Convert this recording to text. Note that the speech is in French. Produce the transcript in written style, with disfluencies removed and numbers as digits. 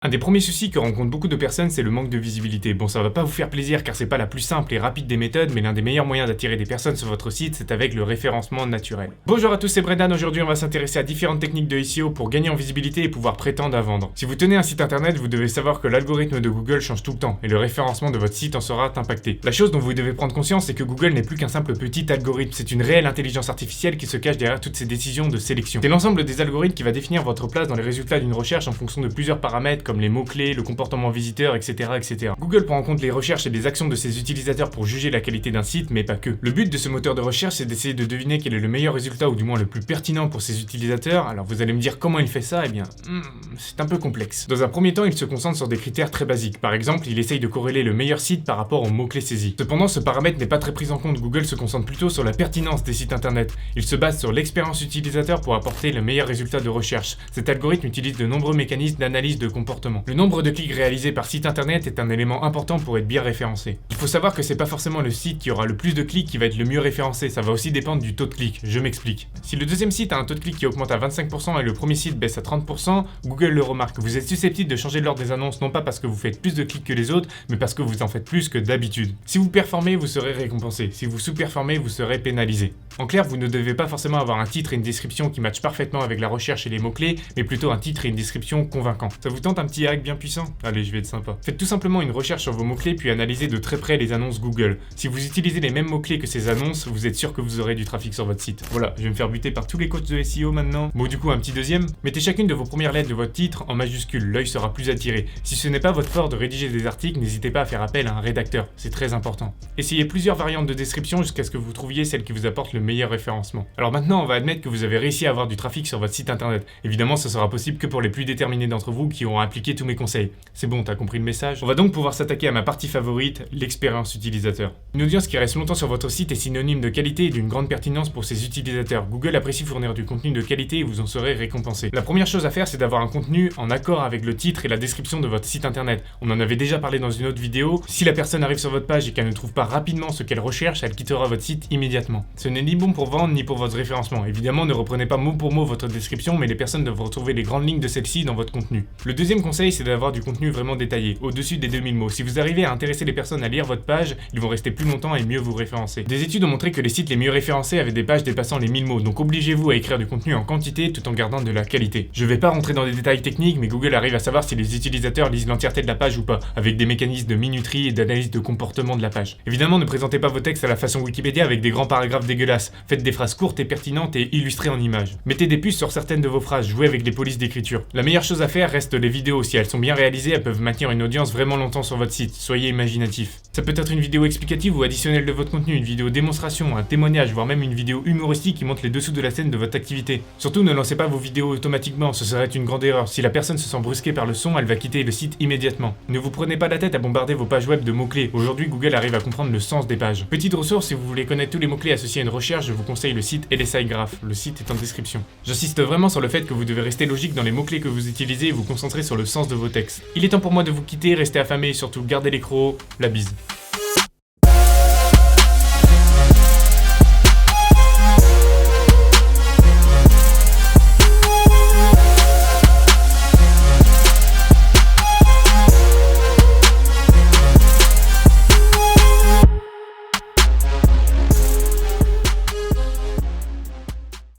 Un des premiers soucis que rencontrent beaucoup de personnes, c'est le manque de visibilité. Bon, ça va pas vous faire plaisir car c'est pas la plus simple et rapide des méthodes, mais l'un des meilleurs moyens d'attirer des personnes sur votre site, c'est avec le référencement naturel. Bonjour à tous, c'est Brendan. Aujourd'hui, on va s'intéresser à différentes techniques de SEO pour gagner en visibilité et pouvoir prétendre à vendre. Si vous tenez un site internet, vous devez savoir que l'algorithme de Google change tout le temps et le référencement de votre site en sera impacté. La chose dont vous devez prendre conscience, c'est que Google n'est plus qu'un simple petit algorithme, c'est une réelle intelligence artificielle qui se cache derrière toutes ces décisions de sélection. C'est l'ensemble des algorithmes qui va définir votre place dans les résultats d'une recherche en fonction de plusieurs paramètres comme les mots-clés, le comportement visiteur, etc., etc. Google prend en compte les recherches et les actions de ses utilisateurs pour juger la qualité d'un site, mais pas que. Le but de ce moteur de recherche, c'est d'essayer de deviner quel est le meilleur résultat ou du moins le plus pertinent pour ses utilisateurs. Alors vous allez me dire comment il fait ça, eh bien, c'est un peu complexe. Dans un premier temps, il se concentre sur des critères très basiques. Par exemple, il essaye de corréler le meilleur site par rapport aux mots-clés saisis. Cependant, ce paramètre n'est pas très pris en compte. Google se concentre plutôt sur la pertinence des sites internet. Il se base sur l'expérience utilisateur pour apporter le meilleur résultat de recherche. Cet algorithme utilise de nombreux mécanismes d'analyse de comportement. Le nombre de clics réalisés par site internet est un élément important pour être bien référencé. Il faut savoir que c'est pas forcément le site qui aura le plus de clics qui va être le mieux référencé, ça va aussi dépendre du taux de clic. Je m'explique. Si le deuxième site a un taux de clic qui augmente à 25% et le premier site baisse à 30%, Google le remarque. Vous êtes susceptible de changer l'ordre des annonces non pas parce que vous faites plus de clics que les autres, mais parce que vous en faites plus que d'habitude. Si vous performez, vous serez récompensé. Si vous sous-performez, vous serez pénalisé. En clair, vous ne devez pas forcément avoir un titre et une description qui matchent parfaitement avec la recherche et les mots-clés, mais plutôt un titre et une description convaincants. Ça vous tente un petit hack bien puissant? Allez, je vais être sympa. Faites tout simplement une recherche sur vos mots-clés puis analysez de très près les annonces Google. Si vous utilisez les mêmes mots-clés que ces annonces, vous êtes sûr que vous aurez du trafic sur votre site. Voilà, je vais me faire buter par tous les coachs de SEO maintenant. Bon, du coup, un petit deuxième. Mettez chacune de vos premières lettres de votre titre en majuscule, l'œil sera plus attiré. Si ce n'est pas votre fort de rédiger des articles, n'hésitez pas à faire appel à un rédacteur, c'est très important. Essayez plusieurs variantes de description jusqu'à ce que vous trouviez celle qui vous apporte le meilleur référencement. Alors maintenant, on va admettre que vous avez réussi à avoir du trafic sur votre site internet. Évidemment, ce sera possible que pour les plus déterminés d'entre vous qui auront appliqué tous mes conseils. C'est bon, t'as compris le message? On va donc pouvoir s'attaquer à ma partie favorite, l'expérience utilisateur. Une audience qui reste longtemps sur votre site est synonyme de qualité et d'une grande pertinence pour ses utilisateurs. Google apprécie fournir du contenu de qualité et vous en serez récompensé. La première chose à faire, c'est d'avoir un contenu en accord avec le titre et la description de votre site internet. On en avait déjà parlé dans une autre vidéo. Si la personne arrive sur votre page et qu'elle ne trouve pas rapidement ce qu'elle recherche, elle quittera votre site immédiatement. Ce n'est ni bon pour vendre ni pour votre référencement. Évidemment, ne reprenez pas mot pour mot votre description, mais les personnes doivent retrouver les grandes lignes de celle-ci dans votre contenu. Le deuxième conseil, c'est d'avoir du contenu vraiment détaillé, au-dessus des 2000 mots. Si vous arrivez à intéresser les personnes à lire votre page, ils vont rester plus longtemps et mieux vous référencer. Des études ont montré que les sites les mieux référencés avaient des pages dépassant les 1000 mots, donc obligez-vous à écrire du contenu en quantité tout en gardant de la qualité. Je vais pas rentrer dans des détails techniques, mais Google arrive à savoir si les utilisateurs lisent l'entièreté de la page ou pas, avec des mécanismes de minuterie et d'analyse de comportement de la page. Évidemment, ne présentez pas vos textes à la façon Wikipédia avec des grands paragraphes dégueulasses. Faites des phrases courtes et pertinentes et illustrées en images. Mettez des puces sur certaines de vos phrases, jouez avec les polices d'écriture. La meilleure chose à faire reste les vidéos. Si elles sont bien réalisées, elles peuvent maintenir une audience vraiment longtemps sur votre site. Soyez imaginatif. Ça peut être une vidéo explicative ou additionnelle de votre contenu, une vidéo démonstration, un témoignage, voire même une vidéo humoristique qui montre les dessous de la scène de votre activité. Surtout, ne lancez pas vos vidéos automatiquement, ce serait une grande erreur. Si la personne se sent brusquée par le son, elle va quitter le site immédiatement. Ne vous prenez pas la tête à bombarder vos pages web de mots-clés. Aujourd'hui, Google arrive à comprendre le sens des pages. Petite ressource, si vous voulez connaître tous les mots-clés associés à une recherche, je vous conseille le site LSI Graph. Le site est en description. J'insiste vraiment sur le fait que vous devez rester logique dans les mots-clés que vous utilisez et vous concentrer sur le sens de vos textes. Il est temps pour moi de vous quitter, restez affamés et surtout gardez les crocs. La bise.